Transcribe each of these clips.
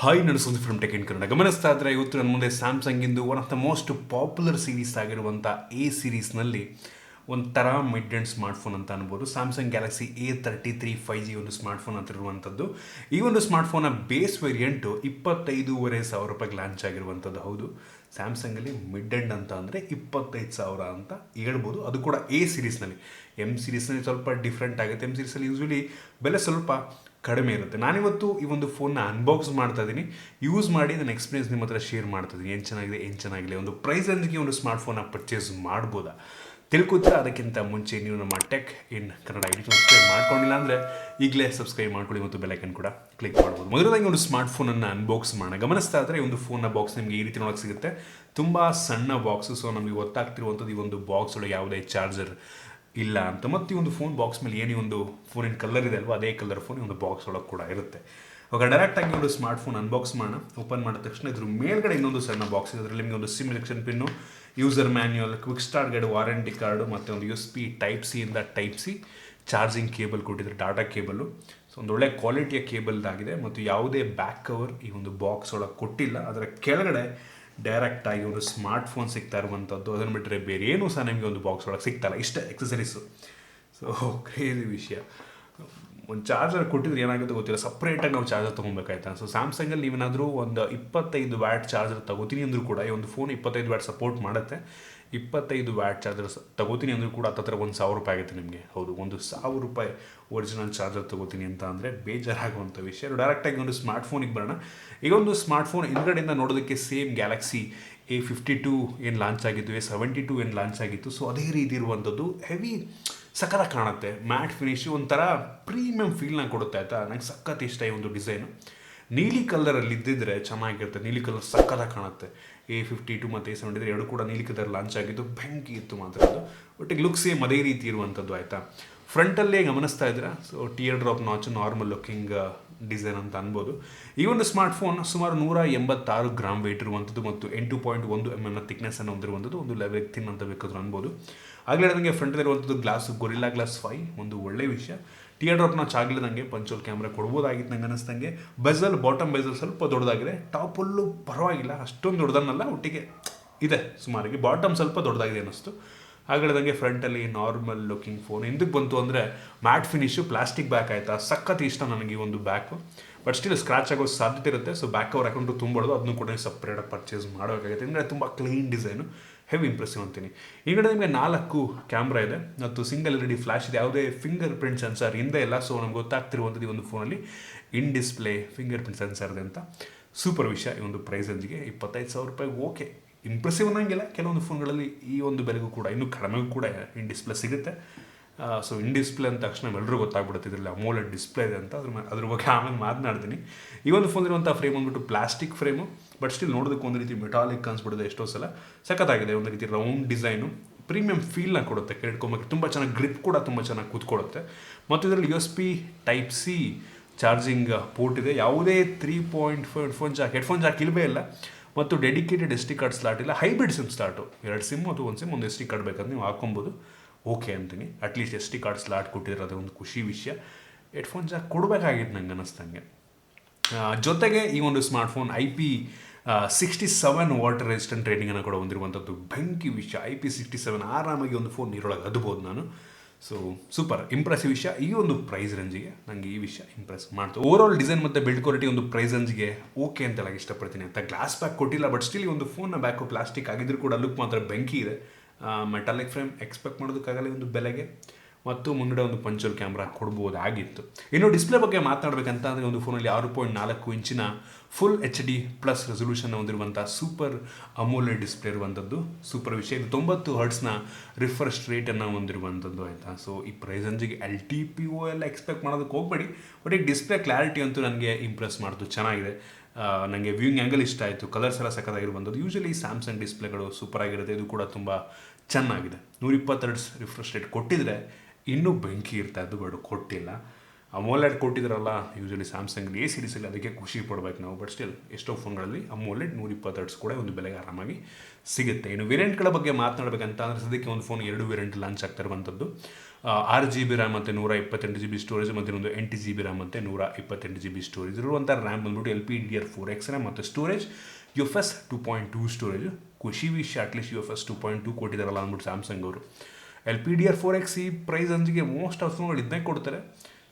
Hi ನಡೆಸೋದು from tech in Kannada ಗಮನಿಸ್ತಾ ಇದ್ದರೆ ಇವತ್ತು ನನ್ನ ಮುಂದೆ ಸ್ಯಾಮ್ಸಂಗಿಂದು one of the most popular series ಆಗಿರುವಂಥ ಎ ಸೀರೀಸ್ನಲ್ಲಿ ಒಂಥರ ಮಿಡ್ ಎಂಡ್ ಸ್ಮಾರ್ಟ್ಫೋನ್ ಅಂತ ಅನ್ಬೋದು. ಸ್ಯಾಮ್ಸಂಗ್ ಗ್ಯಾಲಕ್ಸಿ A33 5G ಒಂದು ಸ್ಮಾರ್ಟ್ಫೋನ್ ಅಂತ ಇರುವಂಥದ್ದು. ಈ ಒಂದು ಸ್ಮಾರ್ಟ್ಫೋನ್ನ ಬೇಸ್ ವೇರಿಯಂಟು 25,500 ರೂಪಾಯಿಗೆ ಲಾಂಚ್ ಆಗಿರುವಂಥದ್ದು. ಹೌದು, ಸ್ಯಾಮ್ಸಂಗಲ್ಲಿ ಮಿಡ್ ಎಂಡ್ ಅಂತ ಅಂದರೆ 25,000 ಅಂತ ಹೇಳ್ಬೋದು. ಅದು ಕೂಡ ಎ ಸೀರೀಸ್ನಲ್ಲಿ. ಎಮ್ ಸೀರೀಸ್ನಲ್ಲಿ ಸ್ವಲ್ಪ ಡಿಫ್ರೆಂಟ್ ಆಗುತ್ತೆ. ಎಮ್ ಸೀರೀಸಲ್ಲಿ ಯೂಸ್ವಲಿ ಬೆಲೆ ಸ್ವಲ್ಪ ಕಡಿಮೆ ಇರುತ್ತೆ. ನಾನಿವತ್ತು ಈ ಒಂದು ಫೋನ್ನ ಅನ್ಬಾಕ್ಸ್ ಮಾಡ್ತಾ ಇದ್ದೀನಿ, ಯೂಸ್ ಮಾಡಿ ನನ್ನ ಎಕ್ಸ್ಪೀರಿಯನ್ಸ್ ನಿಮ್ಮ ಹತ್ರ ಶೇರ್ ಮಾಡ್ತಾ ಇದ್ದೀನಿ. ಏನು ಚೆನ್ನಾಗಿದೆ ಒಂದು ಪ್ರೈಸ್ ರೇಂಜ್ಗೆ ಒಂದು ಸ್ಮಾರ್ಟ್ಫೋನ್ನ ಪರ್ಚೇಸ್ ಮಾಡ್ಬೋದಾ ತಿಳ್ಕೊತೀರಾ. ಅದಕ್ಕಿಂತ ಮುಂಚೆ ನೀವು ನಮ್ಮ tech in Kannada ID subscribe ಮಾಡ್ಕೊಂಡಿಲ್ಲ ಅಂದರೆ ಈಗಲೇ ಸಬ್ಸ್ಕ್ರೈಬ್ ಮಾಡ್ಕೊಳ್ಳಿ ಮತ್ತು ಬೆಲೈಕನ್ ಕೂಡ ಕ್ಲಿಕ್ ಮಾಡ್ಬೋದು. ಮೊದಲದಾಗಿ ಒಂದು ಸ್ಮಾರ್ಟ್ಫೋನನ್ನು ಅನ್ಬಾಕ್ಸ್ ಮಾಡೋಣ. ಗಮನಿಸ್ತಾ ಇದ್ದರೆ ಈ ಒಂದು ಫೋನ್ನ ಬಾಕ್ಸ್ ನಿಮಗೆ ಈ ರೀತಿ ನೋಡೋಕ್ಕೆ ಸಿಗುತ್ತೆ. ತುಂಬ ಸಣ್ಣ ಬಾಕ್ಸು. ಸೊ ನಮಗೆ ಗೊತ್ತಾಗ್ತಿರುವಂಥದ್ದು ಈ ಒಂದು ಬಾಕ್ಸ್ ಒಳಗೆ ಯಾವುದೇ ಚಾರ್ಜರ್ ಇಲ್ಲ ಅಂತ. ಮತ್ತು ಈ ಒಂದು ಫೋನ್ ಬಾಕ್ಸ್ ಮೇಲೆ ಏನೇ ಒಂದು ಫೋನಿನ ಕಲರ್ ಇದೆ ಅಲ್ವಾ, ಅದೇ ಕಲರ್ ಫೋನ್ ಈ ಒಂದು ಬಾಕ್ಸ್ ಒಳಗೆ ಕೂಡ ಇರುತ್ತೆ. ಇವಾಗ ಡೈರೆಕ್ಟಾಗಿ ಒಂದು ಸ್ಮಾರ್ಟ್ಫೋನ್ ಅನ್ಬಾಕ್ಸ್ ಮಾಡೋಣ. ಓಪನ್ ಮಾಡಿದ ತಕ್ಷಣ ಇದ್ರ ಮೇಲ್ಗಡೆ ಇನ್ನೊಂದು ಸಣ್ಣ ಬಾಕ್ಸ್ ಇದೆ. ಅದರಲ್ಲಿ ನಿಮಗೆ ಒಂದು sim election pin, user manual, quick start guide, warranty card ಮತ್ತು ಒಂದು USB Type-C ಇಂದ Type-C ಚಾರ್ಜಿಂಗ್ ಕೇಬಲ್ ಕೊಟ್ಟಿದ್ದಾರೆ, ಡಾಟಾ ಕೇಬಲು. ಸೊ ಒಂದು ಒಳ್ಳೆ ಕ್ವಾಲಿಟಿಯ ಕೇಬಲ್ದಾಗಿದೆ ಮತ್ತು ಯಾವುದೇ ಬ್ಯಾಕ್ ಕವರ್ ಈ ಒಂದು ಬಾಕ್ಸ್ ಒಳಗೆ ಕೊಟ್ಟಿಲ್ಲ. ಅದರ ಕೆಳಗಡೆ ಡೈರೆಕ್ಟಾಗಿ ಒಂದು ಸ್ಮಾರ್ಟ್ಫೋನ್ ಸಿಗ್ತಾ ಇರುವಂಥದ್ದು. ಅದನ್ನು ಬಿಟ್ಟರೆ ಬೇರೆ ಏನೂ ಸಹ ನಿಮಗೆ ಒಂದು ಬಾಕ್ಸ್ ಒಳಗೆ ಸಿಗ್ತಾಯಿಲ್ಲ, ಇಷ್ಟೇ ಎಕ್ಸಸರೀಸು. ಸೊ ಕ್ರೇಜಿ ವಿಷಯ. ಒಂದು ಚಾರ್ಜರ್ ಕೊಟ್ಟಿದ್ರೆ ಏನಾಗುತ್ತೆ ಗೊತ್ತಿಲ್ಲ, ಸಪ್ರೇಟಾಗಿ ನಾವು ಚಾರ್ಜರ್ ತೊಗೊಬೇಕಾಯ್ತಾ. ಸೊ ಸ್ಯಾಮ್ಸಂಗಲ್ಲಿ ನೀವೇನಾದರೂ ಒಂದು 25 ವ್ಯಾಟ್ ಚಾರ್ಜರ್ ತಗೋತೀನಿ ಅಂದರೂ ಕೂಡ ಈ ಒಂದು ಫೋನ್ 25 ವ್ಯಾಟ್ ಸಪೋರ್ಟ್ ಮಾಡುತ್ತೆ. 25 ವ್ಯಾಟ್ ಚಾರ್ಜರ್ ತಗೋತೀನಿ ಅಂದರೂ ಕೂಡ ಹತ್ತಿರ 1,000 ರೂಪಾಯಿ ಆಗುತ್ತೆ ನಿಮಗೆ. ಹೌದು, 1,000 ರೂಪಾಯಿ ಒರಿಜಿನಲ್ ಚಾರ್ಜರ್ ತಗೋತೀನಿ ಅಂತ ಅಂದರೆ ಬೇಜಾರಾಗುವಂಥ ವಿಷಯ. ಡೈರೆಕ್ಟಾಗಿ ಒಂದು ಸ್ಮಾರ್ಟ್ಫೋನಿಗೆ ಬರೋಣ. ಈಗ ಒಂದು ಸ್ಮಾರ್ಟ್ಫೋನ್ ಹಿಂದ್ಗಡೆಯಿಂದ ನೋಡೋದಕ್ಕೆ ಸೇಮ್ ಗ್ಯಾಲಕ್ಸಿ A52 ಏನು ಲಾಂಚ್ ಆಗಿತ್ತು, A72 ಏನು ಲಾಂಚ್ ಆಗಿತ್ತು. ಸೊ ಅದೇ ರೀತಿ ಇರುವಂಥದ್ದು. ಹೆವಿ ಸಖತ್ತ ಕಾಣುತ್ತೆ, ಮ್ಯಾಟ್ ಫಿನಿಶು, ಒಂಥರ ಪ್ರೀಮಿಯಂ ಫೀಲ್ನ ಕೊಡುತ್ತೆ ಆಯಿತಾ. ನಂಗೆ ಸಖತ್ ಇಷ್ಟ ಈ ಒಂದು ಡಿಸೈನು. ನೀಲಿ ಕಲರಲ್ಲಿ ಇದ್ದಿದ್ರೆ ಚೆನ್ನಾಗಿರುತ್ತೆ. ನೀಲಿ ಕಲರ್ ಸಖತ್ತಾಗಿ ಕಾಣುತ್ತೆ. A52 ಮತ್ತು A73 ಎರಡು ಕೂಡ ನೀಲಿ ಕಲರ್ ಲಾಂಚ್ ಆಗಿದ್ದು, ಬೆಂಕಿ ಇತ್ತು ಮಾತ್ರ. ಅದು ಒಟ್ಟಿಗೆ ಲುಕ್ ಸೇಮ್ ಅದೇ ರೀತಿ ಇರುವಂಥದ್ದು ಆಯಿತಾ. ಫ್ರಂಟಲ್ಲೇ ಗಮನಿಸ್ತಾ ಇದ್ದೀರಾ. So tear drop notch, normal looking design ಅಂತ ಅನ್ಬೋದು. ಈ ಒಂದು ಸ್ಮಾರ್ಟ್ಫೋನ್ ಸುಮಾರು 186 ಗ್ರಾಮ್ ವೆಯ್ಟ್ ಇರುವಂಥದ್ದು ಮತ್ತು 8.1 mm ಥಿಕ್ನೆಸ್ಸನ್ನು ಹೊಂದಿರುವಂಥದ್ದು. ಒಂದು ಲೆವೆಲ್ ಥಿನ್ ಅಂತ ಬೇಕಾದ್ರೂ ಅನ್ಬೋದು. ಆಗಲೇ ನನಗೆ ಫ್ರಂಟಲ್ಲಿರುವಂಥದ್ದು ಗ್ಲಾಸು ಗೊರಿಲ್ಲಾ ಗ್ಲಾಸ್ 5, ಒಂದು ಒಳ್ಳೆಯ ವಿಷಯ. ಟಿಯರ್ ಡ್ರಾಪ್ ನಾಚ್ ಆಗಲಿದಂಗೆ ಪಂಚೋಲ್ ಕ್ಯಾಮ್ರಾ ಕೊಡ್ಬೋದಾಗಿತ್ತು ನಂಗೆ ಅನ್ನಿಸ್ದಂಗೆ. ಬೆಜಲ್, ಬಾಟಮ್ ಬೆಜಲ್ ಸ್ವಲ್ಪ ದೊಡ್ಡದಾಗಿದೆ. ಟಾಪಲ್ಲೂ ಪರವಾಗಿಲ್ಲ, ಅಷ್ಟೊಂದು ದೊಡ್ಡದನ್ನಲ್ಲ, ಒಟ್ಟಿಗೆ ಇದೆ ಸುಮಾರಿಗೆ. ಬಾಟಮ್ ಸ್ವಲ್ಪ ದೊಡ್ಡದಾಗಿದೆ ಅನ್ನಿಸ್ತು. ಹಾಗಳಿದಂಗೆ ಫ್ರಂಟಲ್ಲಿ ನಾರ್ಮಲ್ ಲುಕಿಂಗ್ ಫೋನ್. ಹಿಂದಕ್ಕೆ ಬಂತು ಅಂದರೆ ಮ್ಯಾಟ್ ಫಿನಿಶು, ಪ್ಲಾಸ್ಟಿಕ್ ಬ್ಯಾಕ್ ಆಯಿತಾ. ಸಖತ್ ಇಷ್ಟ ನನಗೆ ಈ ಒಂದು ಬ್ಯಾಕು. ಬಟ್ ಸ್ಟಿಲ್ ಸ್ಕ್ರಾಚ್ ಆಗೋ ಸಾಧ್ಯತೆ ಇರುತ್ತೆ. ಸೊ ಬ್ಯಾಕ್ ಕವರ್ ಅಕೌಂಟು ತುಂಬೋದು, ಅದನ್ನು ಕೂಡ ಸಪ್ರೇಟಾಗಿ ಪರ್ಚೇಸ್ ಮಾಡಬೇಕಾಗುತ್ತೆ. ಅಂದರೆ ತುಂಬ ಕ್ಲೀನ್ ಡಿಸೈನು, ಹೆವಿ ಇಂಪ್ರೆಸಿವ್ ಅಂತೀನಿ. ಈ ಕಡೆ ನಿಮಗೆ 4 ಕ್ಯಾಮ್ರಾ ಇದೆ ಮತ್ತು ಸಿಂಗಲ್ LED ಫ್ಲ್ಯಾಶ್ ಇದೆ. ಯಾವುದೇ ಫಿಂಗರ್ ಪ್ರಿಂಟ್ ಸೆನ್ಸರ್ ಹಿಂದೆ ಇಲ್ಲ. ಸೊ ನಮ್ಗೆ ಗೊತ್ತಾಗ್ತಿರುವಂಥದ್ದು ಈ ಒಂದು ಫೋನಲ್ಲಿ ಇನ್ ಡಿಸ್ಪ್ಲೇ ಫಿಂಗರ್ ಪ್ರಿಂಟ್ ಸೆನ್ಸರ್ ಇದೆ ಅಂತ. ಸೂಪರ್ ವಿಷಯ. ಈ ಒಂದು ಪ್ರೈಸ್ ರೇಂಜ್ಗೆ 25,000 ರೂಪಾಯಿಗೆ ಓಕೆ, ಇಂಪ್ರೆಸಿವ್ ಅನ್ನೋಂಗಿಲ್ಲ. ಕೆಲವೊಂದು ಫೋನ್ಗಳಲ್ಲಿ ಈ ಒಂದು ಬೆಲೆಗೂ ಕೂಡ ಇನ್ನೂ ಕಡಿಮೆಗೂ ಕೂಡ ಇನ್ ಡಿಸ್ಪ್ಲೇ ಸಿಗುತ್ತೆ. ಸೊ ಇನ್ ಡಿಸ್ಪ್ಲೇ ಅಂದ ತಕ್ಷಣ ಎಲ್ಲರೂ ಗೊತ್ತಾಗ್ಬಿಡುತ್ತೆ ಇದರಲ್ಲಿ AMOLED ಡಿಸ್ಪ್ಲೇ ಇದೆ ಅಂತ. ಅದ್ರ ಬಗ್ಗೆ ಆಮೇಲೆ ಮಾತನಾಡ್ತೀನಿ. ಈ ಒಂದು ಫೋನ್ ಇರುವಂಥ ಫ್ರೇಮ್ ಬಂದ್ಬಿಟ್ಟು ಪ್ಲಾಸ್ಟಿಕ್ ಫ್ರೇಮು, ಬಟ್ ಸ್ಟಿಲ್ ನೋಡೋದಕ್ಕೆ ಒಂದು ರೀತಿ ಮೆಟಾಲಿಕ್ ಅನ್ಸ್ಬಿಡುತ್ತೆ ಎಷ್ಟೋ ಸಲ. ಸಖತ್ತಾಗಿದೆ. ಒಂದು ರೀತಿ ರೌಂಡ್ ಡಿಸೈನು, ಪ್ರೀಮಿಯಂ ಫೀಲ್ನ ಕೊಡುತ್ತೆ. ಕೆಡ್ಕೊಂಬೇಕು ತುಂಬ ಚೆನ್ನಾಗಿ, ಗ್ರಿಪ್ ಕೂಡ ತುಂಬ ಚೆನ್ನಾಗಿ ಕೂತ್ಕೊಳ್ಳುತ್ತೆ. ಮತ್ತು ಇದರಲ್ಲಿ USB Type-C ಚಾರ್ಜಿಂಗ್ ಪೋರ್ಟ್ ಇದೆ. ಯಾವುದೇ 3.5 ಹೆಡ್ಫೋನ್ ಜಾಕ್ ಇಲ್ಲವೇ ಇಲ್ಲ. ಮತ್ತು ಡೆಡಿಕೇಟೆಡ್ SD ಕಾರ್ಡ್ ಸ್ಲಾಟ್ ಇಲ್ಲ. ಹೈಬ್ರಿಡ್ ಸಿಮ್ ಸ್ಲಾಟು, 2 ಸಿಮ್ ಮತ್ತು 1 ಸಿಮ್, ಒಂದು SD ಕಾರ್ಡ್ ಬೇಕಂದ್ರೆ ನೀವು ಹಾಕೊಬೋದು. ಓಕೆ ಅಂತೀನಿ. ಅಟ್ಲೀಸ್ಟ್ SD ಕಾರ್ಡ್ ಸ್ಲಾಟ್ ಕೊಟ್ಟಿದ್ರೆ ಅದು ಒಂದು ಖುಷಿ ವಿಷಯ. ಹೆಡ್ಫೋನ್ ಜಾಕ್ ಕೊಡಬೇಕಾಗಿತ್ತು ನಂಗೆ ಅನ್ನಿಸ್ದಂಗೆ. ಜೊತೆಗೆ ಈ ಒಂದು ಸ್ಮಾರ್ಟ್ಫೋನ್ IP67 ವಾಟರ್ ರೆಸಿಸ್ಟೆಂಟ್ ರೇಟಿಂಗನ್ನು ಕೂಡ ಹೊಂದಿರುವಂಥದ್ದು. ಬೆಂಕಿ ವಿಷಯ. IP67 ಆರಾಮಾಗಿ ಒಂದು ಫೋನ್ ನೀರೊಳಗೆ ಅದ್ಬೋದು ನಾನು. ಸೊ ಸೂಪರ್ ಇಂಪ್ರೆಸಿವ್ ವಿಷಯ. ಈ ಒಂದು ಪ್ರೈಸ್ ರೇಂಜಿಗೆ ನನಗೆ ಈ ವಿಷಯ ಇಂಪ್ರೆಸ್ ಮಾಡ್ತು. ಓವರಾಲ್ ಡಿಸೈನ್ ಮತ್ತು ಬಿಲ್ಡ್ ಕ್ವಾಲಿಟಿ ಒಂದು ಪ್ರೈಸ್ ರೇಂಜ್ಗೆ ಓಕೆ ಅಂತ ಹೇಳಕ್ಕೆ ಇಷ್ಟಪಡ್ತೀನಿ ಅಂತ. ಗ್ಲಾಸ್ ಬ್ಯಾಕ್ ಕೊಟ್ಟಿಲ್ಲ, ಬಟ್ ಸ್ಟಿಲ್ ಈ ಒಂದು ಫೋನ್ನ ಬ್ಯಾಕು ಪ್ಲಾಸ್ಟಿಕ್ ಆಗಿದ್ರೂ ಕೂಡ ಲುಕ್ ಮಾತ್ರ ಬೆಂಕಿ ಇದೆ. ಮೆಟಾಲಿಕ್ ಫ್ರೇಮ್ ಎಕ್ಸ್ಪೆಕ್ಟ್ ಮಾಡೋದಕ್ಕಾಗಲ್ಲ ಈ ಒಂದು ಬೆಲೆಗೆ. ಮತ್ತು ಮುಂದೆ ಒಂದು ಪಂಚೋಲ್ ಕ್ಯಾಮ್ರಾ ಕೊಡ್ಬೋದಾಗಿತ್ತು. ಇನ್ನು ಡಿಸ್ಪ್ಲೇ ಬಗ್ಗೆ ಮಾತನಾಡಬೇಕಂತ ಅಂದರೆ ಒಂದು ಫೋನಲ್ಲಿ 6.4 ಇಂಚಿನ ಫುಲ್ HD+ ರೆಸೊಲ್ಯೂಷನ್ ಹೊಂದಿರುವಂಥ ಸೂಪರ್ AMOLED ಡಿಸ್ಪ್ಲೇ ಇರುವಂಥದ್ದು. ಸೂಪರ್ ವಿಷಯ. ಇದು 90 ಹರ್ಟ್ಸ್ನ ರಿಫ್ರೆಶ್ ರೇಟನ್ನು ಹೊಂದಿರುವಂಥದ್ದು ಆಯಿತಾ. ಸೊ ಈ ಪ್ರೈಸ್ ರೇಂಜಿಗೆ LTPO ಎಲ್ಲ ಎಕ್ಸ್ಪೆಕ್ಟ್ ಮಾಡೋದಕ್ಕೆ ಹೋಗಬೇಡಿ. ಬಟ್ ಈ ಡಿಸ್ಪ್ಲೇ ಕ್ಲಾರಿಟಿ ಅಂತೂ ನನಗೆ ಇಂಪ್ರೆಸ್ ಮಾಡ್ತು, ಚೆನ್ನಾಗಿದೆ. ನನಗೆ ವ್ಯೂಯಿಂಗ್ ಆ್ಯಂಗಲ್ ಇಷ್ಟ ಆಯಿತು. ಕಲರ್ಸ್ ಎಲ್ಲ ಸಕ್ಕತ್ತಾಗಿರುವಂಥದ್ದು. ಯೂಶಲಿ ಸ್ಯಾಮ್ಸಂಗ್ ಡಿಸ್ಪ್ಲೇಗಳು ಸೂಪರ್ ಆಗಿರುತ್ತೆ. ಇದು ಕೂಡ ತುಂಬ ಚೆನ್ನಾಗಿದೆ. 120 ಹರ್ಟ್ಸ್ ರಿಫ್ರೆಶ್ ರೇಟ್ ಕೊಟ್ಟಿದ್ರೆ ಇನ್ನೂ ಬೆಂಕಿ ಇರ್ತಾ ಇದ್ದು, ಬಟ್ ಕೊಟ್ಟಿಲ್ಲ. ಅಮೋಲೆಡ್ ಕೊಟ್ಟಿದ್ರಲ್ಲ ಯೂಶಲಿ ಸ್ಯಾಮ್ಸಂಗ್ ಎ ಸೀರೀಸಲ್ಲಿ, ಅದಕ್ಕೆ ಖುಷಿ ಪಡ್ಬೇಕು ನಾವು. ಬಟ್ ಸ್ಟಿಲ್ ಎಷ್ಟೋ ಫೋನ್ಗಳಲ್ಲಿ ಅಮೋಲೆಡ್ 120 Hz ಕೂಡ ಒಂದು ಬೆಲೆಗೆ ಆರಾಮಾಗಿ ಸಿಗುತ್ತೆ. ಇನ್ನು ವೇರಿಯಂಟ್ಗಳ ಬಗ್ಗೆ ಮಾತನಾಡಬೇಕಂತ ಅಂದರೆ ಸದ್ಯಕ್ಕೆ ಒಂದು ಫೋನ್ 2 ವೇರಿಯಂಟ್ ಲಾಂಚ್ ಆಗ್ತಾ ಇರುವಂಥದ್ದು. 6GB ರ್ಯಾಮ್ ಮತ್ತು 128GB ಸ್ಟೋರೇಜ್, ಮತ್ತು ಇನ್ನೊಂದು 8GB ರ್ಯಾಮ್ ಮತ್ತು 128GB ಸ್ಟೋರೇಜ್ ಇರುವಂಥ ರ್ಯಾಮ್ ಬಂದ್ಬಿಟ್ಟು LPDDR4X ರ್ಯಾಮ್ ಮತ್ತು ಸ್ಟೋರೇಜ್ UFS 2.2 ಸ್ಟೋರೇಜ್. ಖುಷಿ ವಿಷಯ, ಅಟ್ಲೀಸ್ಟ್ UFS 2.2 ಕೊಟ್ಟಿದ್ದಾರಲ್ಲ ಅಂದ್ಬಿಟ್ಟು ಸ್ಯಾಮ್ಸಂಗ್ ಅವರು. LPDDR4X ಈ ಪ್ರೈಸ್ ಅಂಜಿಗೆ ಮೋಸ್ಟ್ ಆಫ್ ಫೋನ್ಗಳು ಇದನ್ನೇ ಕೊಡ್ತಾರೆ.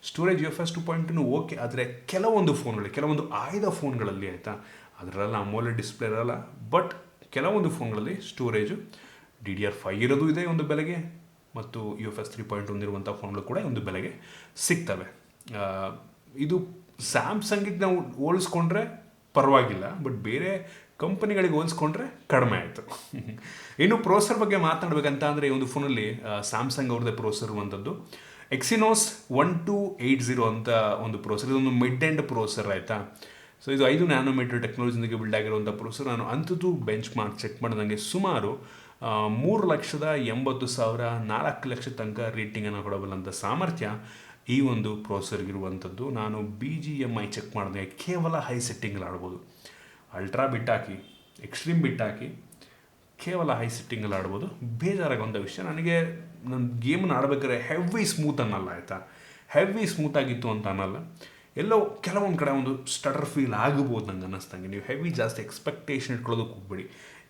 ಸ್ಟೋರೇಜ್ UFS 2.2 ಓಕೆ, ಆದರೆ ಕೆಲವೊಂದು ಆಯ್ದ ಫೋನ್ಗಳಲ್ಲಿ ಆಯಿತಾ, ಅದರಲ್ಲ ಅಮೋಲೆಡ್ ಡಿಸ್ಪ್ಲೇ ಇರಲ್ಲ. ಬಟ್ ಕೆಲವೊಂದು ಫೋನ್ಗಳಲ್ಲಿ ಸ್ಟೋರೇಜು DDR5 ಇರೋದು ಇದೆ ಒಂದು ಬೆಲೆಗೆ, ಮತ್ತು UFS 3.1 ಇರುವಂಥ ಫೋನ್ಗಳು ಕೂಡ ಒಂದು ಬೆಲೆಗೆ ಸಿಗ್ತವೆ. ಇದು ಸ್ಯಾಮ್ಸಂಗಿಗೆ ನಾವು ಹೋಲಿಸ್ಕೊಂಡ್ರೆ ಪರವಾಗಿಲ್ಲ, ಬಟ್ ಬೇರೆ ಕಂಪನಿಗಳಿಗೆ ಹೋಲಿಸ್ಕೊಂಡ್ರೆ ಕಡಿಮೆ ಆಯಿತು. ಇನ್ನು ಪ್ರೋಸೆಸರ್ ಬಗ್ಗೆ ಮಾತನಾಡಬೇಕಂತ ಅಂದರೆ ಈ ಒಂದು ಫೋನಲ್ಲಿ ಸ್ಯಾಮ್ಸಂಗ್ ಅವ್ರದ್ದೇ ಪ್ರೋಸೆಸರ್ ಇರುವಂಥದ್ದು. Exynos 1280 ಅಂತ ಒಂದು ಪ್ರೋಸೆಸರ್. ಇದೊಂದು ಮಿಡ್ ಎಂಡ್ ಪ್ರೋಸೆಸರ್ ಆಯಿತಾ. ಸೊ ಇದು 5 ನ್ಯಾನೋಮೀಟರ್ ಟೆಕ್ನಾಲಜಿಗೆ ಬಿಲ್ಡ್ ಆಗಿರುವಂಥ ಪ್ರೋಸೆಸರ್. ನಾನು AnTuTu ಬೆಂಚ್ ಮಾರ್ಕ್ ಚೆಕ್ ಮಾಡಿದಂಗೆ ಸುಮಾರು 3,80,000 4 ಲಕ್ಷ ತನಕ ರೇಟಿಂಗನ್ನು ಕೊಡಬಲ್ಲಂಥ ಸಾಮರ್ಥ್ಯ ಈ ಒಂದು ಪ್ರೋಸೆಸರ್ಗಿರುವಂಥದ್ದು. ನಾನು BGMI ಚೆಕ್ ಮಾಡಿದೆ, ಕೇವಲ ಹೈ ಸೆಟ್ಟಿಂಗಲ್ಲಿ ಆಡ್ಬೋದು. ಅಲ್ಟ್ರಾ ಬಿಟ್ ಹಾಕಿ, ಎಕ್ಸ್ಟ್ರೀಮ್ ಬಿಟ್ ಹಾಕಿ, ಕೇವಲ ಹೈ ಸೆಟ್ಟಿಂಗಲ್ಲಿ ಆಡ್ಬೋದು. ಬೇಜಾರಾಗುವಂಥ ವಿಷಯ, ನನಗೆ ನನ್ನ ಗೇಮನ್ನು ಆಡಬೇಕಾದ್ರೆ ಹೆವಿ ಸ್ಮೂತ್ ಅನ್ನಲ್ಲ ಆಯಿತಾ, ಹೆವಿ ಸ್ಮೂತಾಗಿತ್ತು ಅಂತ ಅನ್ನಲ್ಲ. ಎಲ್ಲೋ ಕೆಲವೊಂದು ಕಡೆ ಒಂದು ಸ್ಟಟರ್ ಫೀಲ್ ಆಗ್ಬೋದು ನಂಗೆ ಅನ್ನಿಸ್ತಂಗೆ. ನೀವು ಹೆವಿ ಜಾಸ್ತಿ ಎಕ್ಸ್ಪೆಕ್ಟೇಷನ್ ಇಟ್ಕೊಳ್ಳೋದಕ್ಕೆ ಹೋಗ್ಬೇಡಿ.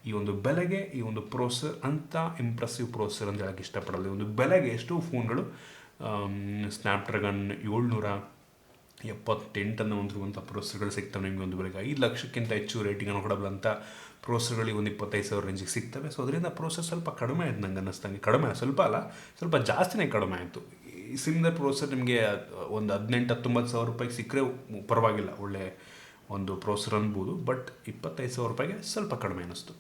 ಈ ಒಂದು ಬೆಲೆಗೆ ಈ ಒಂದು ಪ್ರೋಸೆಸರ್ ಅಂಥ ಇಂಪ್ರೆಸಿವ್ ಪ್ರೋಸೆಸರ್ ಅಂತ ಹೇಳೋಕ್ಕೆ ಇಷ್ಟಪಡಲ್ಲ. ಈ ಒಂದು ಬೆಲೆಗೆ ಎಷ್ಟೋ ಫೋನ್ಗಳು ಸ್ನ್ಯಾಪ್ಡ್ರ್ಯಾಗನ್ 778 ಅನ್ನು ಹೊಂದಿರುವಂಥ ಪ್ರೋಸೆಸರ್ಗಳು ಸಿಗ್ತವೆ ನಿಮಗೆ ಒಂದು ಬೆಲೆಗೆ. 5 ಲಕ್ಷಕ್ಕಿಂತ ಹೆಚ್ಚು ರೇಟಿಂಗನ್ನು ಕೊಡಬಲ್ಲಂಥ ಪ್ರೋಸೆಸರ್ಗಳಿಗೆ ಒಂದು 25,000 ರೇಂಜಿಗೆ ಸಿಗ್ತವೆ. ಸೊ ಅದರಿಂದ ಪ್ರೋಸೆಸ್ ಸ್ವಲ್ಪ ಕಡಿಮೆ ಆಯ್ತು ನಂಗೆ ಅನ್ನಿಸ್ತಂಗೆ. ಕಡಿಮೆ ಸ್ವಲ್ಪ ಅಲ್ಲ, ಸ್ವಲ್ಪ ಜಾಸ್ತಿನೇ ಕಡಿಮೆ ಆಯಿತು. ಈ ಸಿಮಿಲರ್ ಪ್ರೋಸೆಸರ್ ನಿಮಗೆ ಒಂದು 18-19,000 ರೂಪಾಯಿಗೆ ಸಿಕ್ಕರೆ ಪರವಾಗಿಲ್ಲ, ಒಳ್ಳೆ ಒಂದು ಪ್ರೋಸೆಸರ್ ಅನ್ಬೋದು. ಬಟ್ 25,000 ರೂಪಾಯಿಗೆ ಸ್ವಲ್ಪ ಕಡಿಮೆ ಅನ್ನಿಸ್ತು.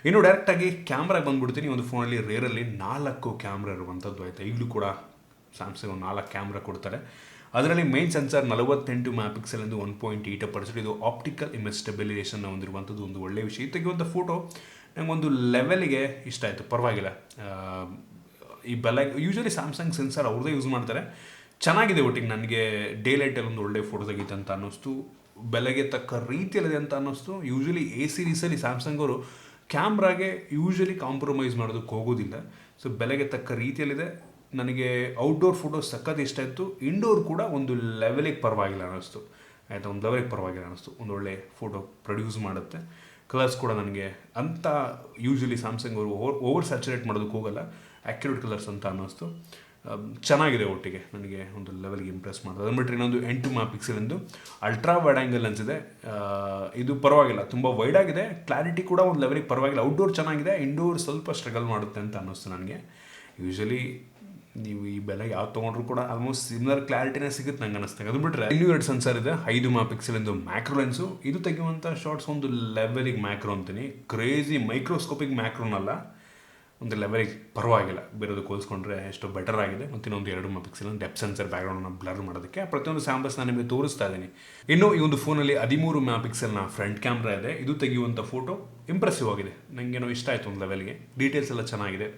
ಇನ್ನು ಡೈರೆಕ್ಟಾಗಿ ಕ್ಯಾಮ್ರಾಗೆ ಬಂದುಬಿಡ್ತೀನಿ. ಒಂದು ಫೋನಲ್ಲಿ ರೇರಲ್ಲಿ 4 ಕ್ಯಾಮ್ರಾ ಇರುವಂಥದ್ದು ಆಯಿತಾ. ಈಗಲೂ ಕೂಡ ಸ್ಯಾಮ್ಸಂಗ್ 4 ಕ್ಯಾಮ್ರಾ ಕೊಡ್ತಾರೆ. ಅದರಲ್ಲಿ ಮೇನ್ ಸೆನ್ಸರ್ 48 MP ಎಂದು 1.8%. ಇದು ಆಪ್ಟಿಕಲ್ ಇಮೇಜ್ ಸ್ಟೆಬಿಲೈಸೇಷನ್ ಹೊಂದಿರುವಂಥದ್ದು ಒಂದು ಒಳ್ಳೆಯ ವಿಷಯ. ಇದು ತೆಗೆಯುವಂಥ ಫೋಟೋ ನನಗೊಂದು ಲೆವೆಲಿಗೆ ಇಷ್ಟ ಆಯಿತು, ಪರವಾಗಿಲ್ಲ. ಈ ಯೂಶಲಿ ಸ್ಯಾಮ್ಸಂಗ್ ಸೆನ್ಸರ್ ಅವ್ರದ್ದೇ ಯೂಸ್ ಮಾಡ್ತಾರೆ, ಚೆನ್ನಾಗಿದೆ. ಒಟ್ಟಿಗೆ ನನಗೆ ಡೇ ಲೈಟಲ್ಲಿ ಒಂದು ಒಳ್ಳೆಯ ಫೋಟೋ ತೆಗೀತೆ ಅಂತ ಅನ್ನಿಸ್ತು, ಬೆಲೆಗೆ ತಕ್ಕ ರೀತಿಯಲ್ಲಿದೆ ಅಂತ ಅನ್ನಿಸ್ತು. ಯೂಶಲಿ ಎ ಸೀರೀಸಲ್ಲಿ ಸ್ಯಾಮ್ಸಂಗ್ ಅವರು ಕ್ಯಾಮ್ರಾಗೆ ಯೂಶಲಿ ಕಾಂಪ್ರಮೈಸ್ ಮಾಡೋದಕ್ಕೆ ಹೋಗೋದಿಲ್ಲ. ಸೊ ಬೆಲೆಗೆ ತಕ್ಕ ರೀತಿಯಲ್ಲಿದೆ. ನನಗೆ ಔಟ್ಡೋರ್ ಫೋಟೋ ಸಖತ್ ಇಷ್ಟ ಆಯಿತು. ಇಂಡೋರ್ ಕೂಡ ಒಂದು ಲೆವೆಲಿಗೆ ಪರವಾಗಿಲ್ಲ ಅನ್ನಿಸ್ತು ಆಯಿತಾ, ಒಂದು ಲೆವೆಲಿಗೆ ಪರವಾಗಿಲ್ಲ ಅನ್ನಿಸ್ತು. ಒಂದು ಒಳ್ಳೆ ಫೋಟೋ ಪ್ರೊಡ್ಯೂಸ್ ಮಾಡುತ್ತೆ. ಕಲರ್ಸ್ ಕೂಡ ನನಗೆ ಅಂತ ಯೂಶಲಿ ಸ್ಯಾಮ್ಸಂಗ್ ಅವರು ಓವರ್ ಸ್ಯಾಚುರೇಟ್ ಮಾಡೋದಕ್ಕೆ ಹೋಗಲ್ಲ, ಆ್ಯಕ್ಯುರೇಟ್ ಕಲರ್ಸ್ ಅಂತ ಅನ್ನಿಸ್ತು. ಚೆನ್ನಾಗಿದೆ. ಒಟ್ಟಿಗೆ ನನಗೆ ಒಂದು ಲೆವೆಲ್ಗೆ ಇಂಪ್ರೆಸ್ ಮಾಡೋದು. ಅದನ್ನು ಬಿಟ್ಟರೆ ಇನ್ನೊಂದು 8 MP ಎಂದು ಅಲ್ಟ್ರಾ ವೈಡ್ ಆ್ಯಂಗಲ್ ಅನಿಸಿದೆ. ಇದು ಪರವಾಗಿಲ್ಲ, ತುಂಬ ವೈಡ್ ಆಗಿದೆ. ಕ್ಲಾರಿಟಿ ಕೂಡ ಒಂದು ಲೆವೆಲಿಗೆ ಪರವಾಗಿಲ್ಲ. ಔಟ್ಡೋರ್ ಚೆನ್ನಾಗಿದೆ, ಇಂಡೋರ್ ಸ್ವಲ್ಪ ಸ್ಟ್ರಗಲ್ ಮಾಡುತ್ತೆ ಅಂತ ಅನ್ನಿಸ್ತು ನನಗೆ. ಯೂಶಲಿ ನೀವು ಈ ಬೆಲೆಗೆ ಯಾವ್ದು ತೊಗೊಂಡ್ರು ಕೂಡ ಆಲ್ಮೋಸ್ಟ್ ಸಿಮಿಲರ್ ಕ್ಲಾರಿಟಿನೇ ಸಿಗುತ್ತೆ ನಂಗೆ ಅನ್ನಿಸ್ತಾಗ. ಅದು ಬಿಟ್ಟರೆ ಇನ್ನೂ 2 ಸೆನ್ಸರ್ ಇದೆ. 5 MP ಎಂದು ಮ್ಯಾಕ್ರೋ ಲೆನ್ಸು. ಇದು ತೆಗೆಯುವಂಥ ಶಾರ್ಟ್ಸ್ ಒಂದು ಲೆವೆಲಿಗೆ ಮ್ಯಾಕ್ರೋ ಅಂತೀನಿ. ಕ್ರೇಜಿ ಮೈಕ್ರೋಸ್ಕೋಪಿಕ್ ಮ್ಯಾಕ್ರೋನಲ್ಲ, ಒಂದು ಲೆವೆಲಿಗೆ ಪರವಾಗಿಲ್ಲ. ಬೇರೆದಕ್ಕೆ ಹೋಲಿಸ್ಕೊಂಡ್ರೆ ಎಷ್ಟೋ ಬೆಟರ್ ಆಗಿದೆ. ಮತ್ತು ಇನ್ನೊಂದು 2 MP ಡೆಪ್ತ್ ಸೆನ್ಸರ್ ಬ್ಯಾಕ್ಗ್ರೌಂಡನ್ನು ಬ್ಲರ್ ಮಾಡೋದಕ್ಕೆ. ಪ್ರತಿಯೊಂದು ಸ್ಯಾಂಪಲ್ಸ್ ನಾನು ನಿಮಗೆ ತೋರಿಸ್ತಾ ಇದ್ದೀನಿ. ಇನ್ನು ಈ ಒಂದು ಫೋನಲ್ಲಿ 13 MP ಫ್ರಂಟ್ ಕ್ಯಾಮ್ರಾ ಇದೆ. ಇದು ತೆಗೆಯುವಂಥ ಫೋಟೋ ಇಂಪ್ರೆಸಿವ್ ಆಗಿದೆ, ನನಗೇನೋ ಇಷ್ಟ ಆಯಿತು ಒಂದು ಲೆವೆಲ್ಗೆ. ಡೀಟೇಲ್ಸ್ ಎಲ್ಲ ಚೆನ್ನಾಗಿದೆ.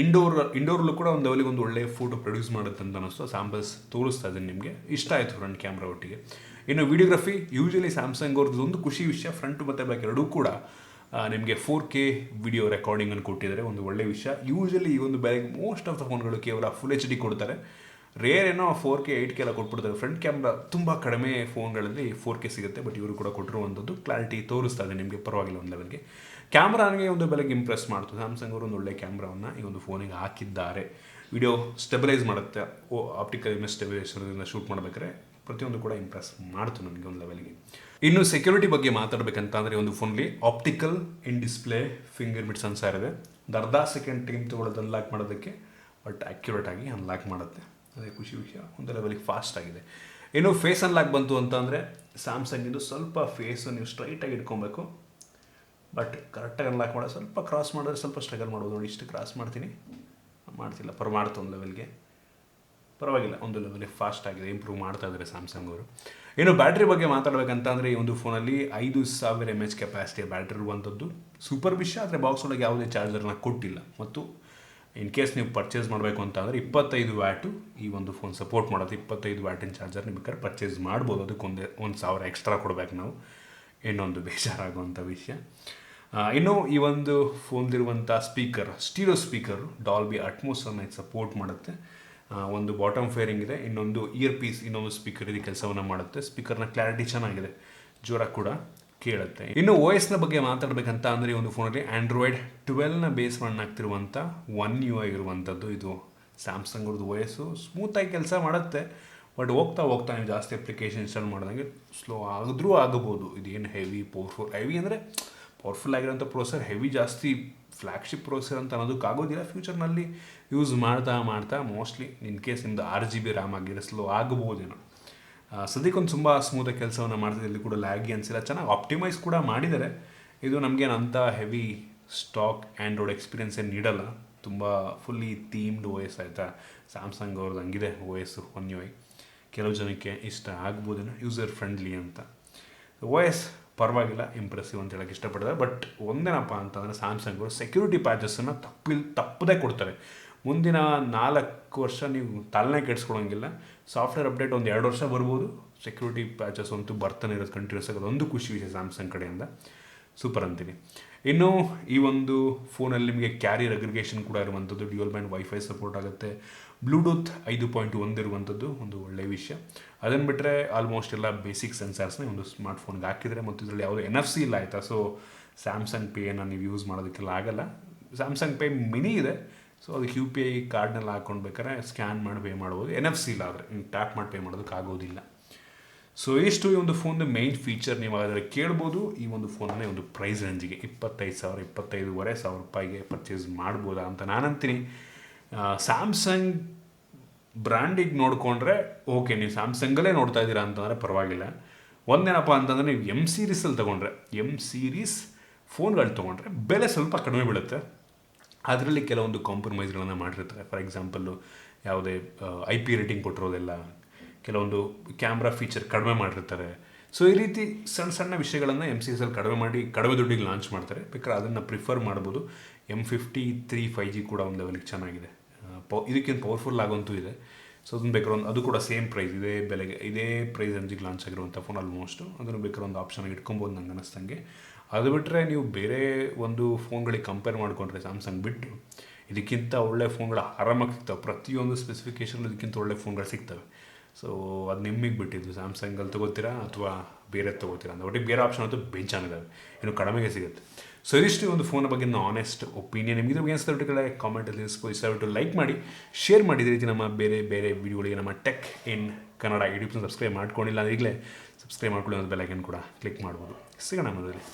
ಇಂಡೋರ್ಲು ಕೂಡ ಒಂದು ಲೆವೆಲಿಗೆ ಒಂದು ಒಳ್ಳೆಯ ಫೋಟೋ ಪ್ರೊಡ್ಯೂಸ್ ಮಾಡುತ್ತೆ ಅಂತ ಅನ್ನಿಸ್ತು. ಸ್ಯಾಂಪಲ್ಸ್ ತೋರಿಸ್ತಾ ಇದ್ದೀನಿ ನಿಮಗೆ. ಇಷ್ಟ ಆಯಿತು ಫ್ರಂಟ್ ಕ್ಯಾಮ್ರಾ ಒಟ್ಟಿಗೆ. ಇನ್ನು ವಿಡಿಯೋಗ್ರಫಿ ಯೂಶಲಿ ಸ್ಯಾಮ್ಸಂಗ್ ಅವ್ರದ್ದು ಒಂದು ಖುಷಿ ವಿಷಯ, ಫ್ರಂಟ್ ಮತ್ತು ಬ್ಯಾಕ್ ಎರಡೂ ಕೂಡ ನಿಮಗೆ 4K ವಿಡಿಯೋ ರೆಕಾರ್ಡಿಂಗನ್ನು ಕೊಟ್ಟಿದ್ದಾರೆ, ಒಂದು ಒಳ್ಳೆಯ ವಿಷಯ. ಯೂಶಲಿ ಈ ಒಂದು ಬೆಲೆಗೆ ಮೋಸ್ಟ್ ಆಫ್ ದ ಫೋನ್ಗಳು ಕೇವಲ ಫುಲ್ HD ಕೊಡ್ತಾರೆ. ರೇರ್ ಏನೋ 4K 8K ಎಲ್ಲ ಕೊಟ್ಬಿಡ್ತಾರೆ. ಫ್ರಂಟ್ ಕ್ಯಾಮ್ರಾ ತುಂಬ ಕಡಿಮೆ ಫೋನ್ಗಳಲ್ಲಿ 4K ಸಿಗುತ್ತೆ. ಬಟ್ ಇವರು ಕೂಡ ಕೊಟ್ಟಿರುವಂಥದ್ದು ಕ್ಲಾರಿಟಿ ತೋರಿಸ್ತಾ ಇದೆ ನಿಮಗೆ, ಪರವಾಗಿಲ್ಲ ಒಂದು ಲೆವೆಲ್ಗೆ. ಕ್ಯಾಮ್ರಾ ನನಗೆ ಒಂದು ಬೆಲೆಗೆ ಇಂಪ್ರೆಸ್ ಮಾಡ್ತು. ಸ್ಯಾಮ್ಸಂಗ್ ಅವರು ಒಂದು ಒಳ್ಳೆಯ ಕ್ಯಾಮ್ರಾವನ್ನು ಈ ಒಂದು ಫೋನಿಗೆ ಹಾಕಿದ್ದಾರೆ. ವಿಡಿಯೋ ಸ್ಟೆಬಿಲೈಸ್ ಮಾಡುತ್ತೆ, ಆಪ್ಟಿಕಲ್ ಇಮೇಜ್ ಸ್ಟೆಬಿಲೈಸೇಷನ್ದಿಂದ ಶೂಟ್ ಮಾಡಬೇಕಾದ್ರೆ ಪ್ರತಿಯೊಂದು ಕೂಡ ಇಂಪ್ರೆಸ್ ಮಾಡ್ತು ನನಗೆ ಒಂದು ಲೆವೆಲ್ಗೆ. ಇನ್ನು ಸೆಕ್ಯೂರಿಟಿ ಬಗ್ಗೆ ಮಾತಾಡಬೇಕಂತ ಅಂದರೆ ಒಂದು ಫೋನಲ್ಲಿ ಆಪ್ಟಿಕಲ್ ಇನ್ ಡಿಸ್ಪ್ಲೇ ಫಿಂಗರ್ ಪ್ರಿಂಟ್ ಸೆನ್ಸರ್ ಇದೆ. ಒಂದು ಅರ್ಧ ಸೆಕೆಂಡ್ ಟೈಮ್ ತೊಗೊಳ್ಳೋದು ಅನ್ಲಾಕ್ ಮಾಡೋದಕ್ಕೆ, ಬಟ್ ಆ್ಯಕ್ಯುರೇಟ್ ಆಗಿ ಅನ್ಲಾಕ್ ಮಾಡುತ್ತೆ. ಅದೇ ಖುಷಿ ವಿಷಯ, ಒಂದು ಲೆವೆಲಿಗೆ ಫಾಸ್ಟ್ ಆಗಿದೆ. ಇನ್ನು ಫೇಸ್ ಅನ್ಲಾಕ್ ಬಂತು ಅಂತ ಅಂದರೆ ಸ್ಯಾಮ್ಸಂಗಿಂದು ಸ್ವಲ್ಪ ಫೇಸು ನೀವು ಸ್ಟ್ರೈಟಾಗಿ ಇಟ್ಕೊಬೇಕು. ಬಟ್ ಕರೆಕ್ಟಾಗಿ ಅನ್ಲಾಕ್ ಮಾಡೋದು ಸ್ವಲ್ಪ ಕ್ರಾಸ್ ಮಾಡಿದ್ರೆ ಸ್ವಲ್ಪ ಸ್ಟ್ರಗಲ್ ಮಾಡ್ಬೋದು. ನೋಡಿ, ಇಷ್ಟು ಕ್ರಾಸ್ ಮಾಡ್ತೀನಿ, ಮಾಡ್ತಿಲ್ಲ, ಮಾಡ್ತು ಒಂದು ಲೆವೆಲ್ಗೆ. ಪರವಾಗಿಲ್ಲ, ಒಂದು ಲೆವೆಲಿಗೆ ಫಾಸ್ಟ್ ಆಗಿದೆ, ಇಂಪ್ರೂವ್ ಮಾಡ್ತಾ ಇದ್ದಾರೆ ಸ್ಯಾಮ್ಸಂಗ್ ಅವರು. ಇನ್ನು ಬ್ಯಾಟ್ರಿ ಬಗ್ಗೆ ಮಾತಾಡಬೇಕಂತ ಅಂದರೆ ಈ ಒಂದು ಫೋನಲ್ಲಿ 5000 mAh ಕೆಪಾಸಿಟಿಯ ಬ್ಯಾಟ್ರಿ ಇರುವಂಥದ್ದು ಸೂಪರ್ ವಿಷಯ. ಆದರೆ ಬಾಕ್ಸ್ ಒಳಗೆ ಯಾವುದೇ ಚಾರ್ಜರ್ನ ಕೊಟ್ಟಿಲ್ಲ. ಮತ್ತು ಇನ್ ಕೇಸ್ ನೀವು ಪರ್ಚೇಸ್ ಮಾಡಬೇಕು ಅಂತ ಅಂದರೆ 25 ವ್ಯಾಟು ಈ ಒಂದು ಫೋನ್ ಸಪೋರ್ಟ್ ಮಾಡೋದು. 25 ವ್ಯಾಟಿನ ಚಾರ್ಜರ್ ನೀವು ಬೇಕಾದ್ರೆ ಪರ್ಚೇಸ್ ಮಾಡ್ಬೋದು. ಅದಕ್ಕೆ 1,000 ಎಕ್ಸ್ಟ್ರಾ ಕೊಡಬೇಕು ನಾವು, ಇನ್ನೊಂದು ಬೇಜಾರಾಗುವಂಥ ವಿಷಯ. ಇನ್ನು ಈ ಒಂದು ಫೋನ್ದಿರುವಂಥ ಸ್ಪೀಕರ್, ಸ್ಟೀರಿಯೋ ಸ್ಪೀಕರು ಡಾಲ್ಬಿ ಅಟ್ಮೋಸನ್ನು ಇದು ಸಪೋರ್ಟ್ ಮಾಡುತ್ತೆ. ಒಂದು ಬಾಟಮ್ ಫೇರಿಂಗ್ ಇದೆ, ಇನ್ನೊಂದು ಇಯರ್ ಪೀಸ್, ಇನ್ನೊಂದು ಸ್ಪೀಕರ್ ಇದು ಕೆಲಸವನ್ನು ಮಾಡುತ್ತೆ. ಸ್ಪೀಕರ್ನ ಕ್ಲಾರಿಟಿ ಚೆನ್ನಾಗಿದೆ, ಜೋರಾಗಿ ಕೂಡ ಕೇಳುತ್ತೆ. ಇನ್ನು OSನ ಬಗ್ಗೆ ಮಾತಾಡಬೇಕಂತ ಅಂದರೆ ಈ ಒಂದು ಫೋನಲ್ಲಿ ಆ್ಯಂಡ್ರಾಯ್ಡ್ 12ನ ಬೇಸ್ ರನ್ ಆಗ್ತಿರುವಂಥ One UI ಇರುವಂಥದ್ದು. ಇದು ಸ್ಯಾಮ್ಸಂಗ್ ಅವ್ರದ್ದು OS ಸ್ಮೂತಾಗಿ ಕೆಲಸ ಮಾಡುತ್ತೆ. ಬಟ್ ಹೋಗ್ತಾ ನೀವು ಜಾಸ್ತಿ ಅಪ್ಲಿಕೇಶನ್ ಇನ್ಸ್ಟಾಲ್ ಮಾಡಿದಂಗೆ ಸ್ಲೋ ಆದರೂ ಆಗಬಹುದು. ಇದೇನು ಹೆವಿ ಅಂದರೆ ಪವರ್ಫುಲ್ ಆಗಿರೋಂಥ ಪ್ರೊಸೆಸರ್, ಹೆವಿ ಜಾಸ್ತಿ ಫ್ಲ್ಯಾಗ್ಶಿಪ್ ಪ್ರೊಸೆಸರ್ ಅಂತ ಅನ್ನೋದಕ್ಕಾಗೋದಿಲ್ಲ. ಫ್ಯೂಚರ್ನಲ್ಲಿ ಯೂಸ್ ಮಾಡ್ತಾ ಮೋಸ್ಟ್ಲಿ ಇನ್ ಕೇಸ್ ನಿಮ್ಮದು 6GB ರ್ಯಾಮ್ ಆಗಿದ್ರೆ ಸ್ಲೋ ಆಗಬಹುದೇನೋ. ಸದ್ಯಕ್ಕೊಂದು ತುಂಬ ಸ್ಮೂತಾಗಿ ಕೆಲಸವನ್ನು ಮಾಡ್ತಿದೆ. ಇಲ್ಲಿ ಕೂಡ ಲ್ಯಾಗಿ ಅನಿಸಿಲ್ಲ, ಚೆನ್ನಾಗಿ ಆಪ್ಟಿಮೈಸ್ ಕೂಡ ಮಾಡಿದ್ದಾರೆ. ಇದು ನಮಗೇನು ಅಂಥ ಹೆವಿ ಸ್ಟಾಕ್ ಆ್ಯಂಡ್ರಾಯ್ಡ್ ಎಕ್ಸ್ಪೀರಿಯನ್ಸ್ ಏನು ನೀಡಲ್ಲ. ತುಂಬ ಫುಲ್ಲಿ ಥೀಮ್ಡ್ OS ಆಯಿತಾ, ಸ್ಯಾಮ್ಸಂಗ್ ಅವ್ರದ್ದು ಹಂಗಿದೆ OS One UI. ಕೆಲವು ಜನಕ್ಕೆ ಇಷ್ಟ ಆಗ್ಬೋದೇನೋ, ಯೂಸರ್ ಫ್ರೆಂಡ್ಲಿ ಅಂತ. OS ಪರವಾಗಿಲ್ಲ, ಇಂಪ್ರೆಸಿವ್ ಅಂತ ಹೇಳೋಕ್ಕೆ ಇಷ್ಟಪಡ್ತಾರೆ. ಬಟ್ ಒಂದೇನಪ್ಪ ಅಂತಂದರೆ ಸ್ಯಾಮ್ಸಂಗ್ ಅವರು ಸೆಕ್ಯೂರಿಟಿ ಪ್ಯಾಚಸ್ಸನ್ನು ತಪ್ಪದೇ ಕೊಡ್ತಾರೆ. ಮುಂದಿನ 4 ವರ್ಷ ನೀವು ತಲೆನೇ ಕೆಡಿಸ್ಕೊಳಂಗಿಲ್ಲ. ಸಾಫ್ಟ್ವೇರ್ ಅಪ್ಡೇಟ್ ಒಂದು 2 ವರ್ಷ ಬರ್ಬೋದು, ಸೆಕ್ಯೂರಿಟಿ ಪ್ಯಾಚಸ್ ಅಂತೂ ಬರ್ತಾನೆ ಇರೋದು ಕಂಟಿನ್ಯೂಸ್ ಆಗೋದು. ಒಂದು ಖುಷಿ ವಿಷಯ ಸ್ಯಾಮ್ಸಂಗ್ ಕಡೆಯಿಂದ, ಸೂಪರ್ ಅಂತೀನಿ. ಇನ್ನು ಈ ಒಂದು ಫೋನಲ್ಲಿ ನಿಮಗೆ ಕ್ಯಾರಿಯರ್ ಅಗ್ರಿಗೇಷನ್ ಕೂಡ ಇರುವಂಥದ್ದು, ಡ್ಯೂಯಲ್ ಬ್ಯಾಂಡ್ ವೈಫೈ ಸಪೋರ್ಟ್ ಆಗುತ್ತೆ, ಬ್ಲೂಟೂತ್ 5.1 ಇರುವಂಥದ್ದು ಒಂದು ಒಳ್ಳೆಯ ವಿಷಯ. ಅದನ್ನು ಬಿಟ್ಟರೆ ಆಲ್ಮೋಸ್ಟ್ ಎಲ್ಲ ಬೇಸಿಕ್ ಸೆನ್ಸಾರ್ಸ್ನೇ ಒಂದು ಸ್ಮಾರ್ಟ್ಫೋನ್ಗೆ ಹಾಕಿದರೆ, ಮತ್ತು ಇದರಲ್ಲಿ ಯಾವುದೋ NFC ಇಲ್ಲ ಆಯಿತಾ. ಸೊ ಸ್ಯಾಮ್ಸಂಗ್ ಪೇಯನ್ನು ನೀವು ಯೂಸ್ ಮಾಡೋದಕ್ಕೆಲ್ಲ ಆಗಲ್ಲ. ಸ್ಯಾಮ್ಸಂಗ್ ಪೇ ಮಿನಿ ಇದೆ, ಸೊ ಅದಕ್ಕೆ UPI ಕಾರ್ಡ್ನೆಲ್ಲ ಹಾಕೊಂಡು ಬೇಕಾದ್ರೆ ಸ್ಕ್ಯಾನ್ ಮಾಡಿ ಪೇ ಮಾಡ್ಬೋದು. NFC ಇಲ್ಲ ಆದರೆ ಟ್ಯಾಪ್ ಮಾಡಿ ಪೇ ಮಾಡೋದಕ್ಕೆ ಆಗೋದಿಲ್ಲ. ಸೊ ಇಷ್ಟು ಈ ಒಂದು ಫೋನ್ದು ಮೇನ್ ಫೀಚರ್. ನೀವು ಅದರ ಕೇಳ್ಬೋದು. ಈ ಒಂದು ಫೋನನ್ನೇ ಒಂದು ಪ್ರೈಸ್ ರೇಂಜಿಗೆ 25,000 25,500 ರೂಪಾಯಿಗೆ ಪರ್ಚೇಸ್ ಮಾಡ್ಬೋದಾ ಅಂತ ನಾನಂತೀನಿ. ಸ್ಯಾಮ್ಸಂಗ್ ಬ್ರ್ಯಾಂಡಿಗೆ ನೋಡಿಕೊಂಡ್ರೆ ಓಕೆ, ನೀವು ಸ್ಯಾಮ್ಸಂಗಲ್ಲೇ ನೋಡ್ತಾ ಇದ್ದೀರಾ ಅಂತಂದರೆ ಪರವಾಗಿಲ್ಲ. ಒಂದೇನಪ್ಪ ಅಂತಂದರೆ ನೀವು M ಸೀರೀಸಲ್ಲಿ ತೊಗೊಂಡ್ರೆ, M ಸೀರೀಸ್ ಫೋನ್ಗಳು ತೊಗೊಂಡ್ರೆ ಬೆಲೆ ಸ್ವಲ್ಪ ಕಡಿಮೆ ಬೀಳುತ್ತೆ. ಅದರಲ್ಲಿ ಕೆಲವೊಂದು ಕಾಂಪ್ರಮೈಸ್ಗಳನ್ನು ಮಾಡಿರ್ತಾರೆ. ಫಾರ್ ಎಕ್ಸಾಂಪಲ್ಲು ಯಾವುದೇ IP ರೇಟಿಂಗ್ ಕೊಟ್ಟಿರೋದೆಲ್ಲ, ಕೆಲವೊಂದು ಕ್ಯಾಮ್ರಾ ಫೀಚರ್ ಕಡಿಮೆ ಮಾಡಿರ್ತಾರೆ. ಸೊ ಈ ರೀತಿ ಸಣ್ಣ ವಿಷಯಗಳನ್ನು M ಸೀರೀಸಲ್ಲಿ ಕಡಿಮೆ ದುಡ್ಡಿಗೆ ಲಾಂಚ್ ಮಾಡ್ತಾರೆ. ಬೇಕಾದ್ರೆ ಅದನ್ನು ಪ್ರಿಫರ್ ಮಾಡ್ಬೋದು. M53 5G ಕೂಡ ಒಂದು ಲೆವೆಲಿಗೆ ಚೆನ್ನಾಗಿದೆ, ಇದಕ್ಕಿಂತ ಪವರ್ಫುಲ್ ಆಗೋಂತೂ ಇದೆ. ಸೊ ಅದನ್ನು ಬೇಕಾದ್ರೆ ಅದು ಕೂಡ ಸೇಮ್ ಪ್ರೈಸ್, ಇದೇ ಬೆಲೆಗೆ ಇದೇ ಪ್ರೈಸ್ ರೇಂಜಿಗೆ ಲಾಂಚ್ ಆಗಿರುವಂಥ ಫೋನ್ ಆಲ್ಮೋಸ್ಟು. ಅದನ್ನು ಬೇಕಾದ್ರೆ ಒಂದು ಆಪ್ಷನ್ ಇಟ್ಕೊಬೋದು ನಂಗೆ ಅನ್ನಿಸ್ತಂಗೆ. ಅದು ಬಿಟ್ಟರೆ ನೀವು ಬೇರೆ ಒಂದು ಫೋನ್ಗಳಿಗೆ ಕಂಪೇರ್ ಮಾಡಿಕೊಂಡ್ರೆ ಸ್ಯಾಮ್ಸಂಗ್ ಬಿಟ್ಟು ಇದಕ್ಕಿಂತ ಒಳ್ಳೆ ಫೋನ್ಗಳು ಆರಾಮಾಗಿ ಸಿಗ್ತವೆ. ಪ್ರತಿಯೊಂದು ಸ್ಪೆಸಿಫಿಕೇಷನ್ ಇದಕ್ಕಿಂತ ಒಳ್ಳೆ ಫೋನ್ಗಳು ಸಿಗ್ತವೆ. ಸೊ ಅದು ನಿಮಗೆ ಬಿಟ್ಟಿದ್ದು, ಸ್ಯಾಮ್ಸಂಗಲ್ಲಿ ತೊಗೋತೀರಾ ಅಥವಾ ಬೇರೆ ತೊಗೋತೀರಾ ಅಂತ. ಒಟ್ಟಿಗೆ ಬೇರೆ ಆಪ್ಷನ್ ಅಂತೂ ಬೇಜಾನಿದ್ದಾವೆ, ಇನ್ನು ಕಡಿಮೆಗೆ ಸಿಗುತ್ತೆ. ಸೊ ಇದಿಷ್ಟು ಒಂದು ಫೋನ್ ಬಗ್ಗೆ ಆನೆಸ್ಟ್ ಒಪಿನಿಯನ್. ನಿಮಗೆ ಬಗ್ಗೆ ಅನಿಸ್ತಾ ಬಿಟ್ಟರೆ ಕಾಮೆಂಟಲ್ಲಿ ತಿಳಿಸ್ಬೋದು. ಲೈಕ್ ಮಾಡಿ, ಶೇರ್ ಮಾಡಿ. ಇದೇ ರೀತಿ ನಮ್ಮ ಬೇರೆ ವಿಡಿಯೋಗಳಿಗೆ ನಮ್ಮ ಟೆಕ್ ಇನ್ ಕನ್ನಡ ಯೂಟ್ಯೂಬ್ನ ಸಬ್ಸ್ಕ್ರೈಬ್ ಮಾಡ್ಕೊಂಡಿಲ್ಲ ಅಂದರೆ ಈಗಲೇ ಸಬ್ಸ್ಕ್ರೈಬ್ ಮಾಡ್ಕೊಳ್ಳಿ, ಒಂದು ಬೆಲ್ ಐಕನ್ ಕೂಡ ಕ್ಲಿಕ್ ಮಾಡ್ಬೋದು. ಸಿಗೋಣ ನಮ್ಮದಲ್ಲಿ.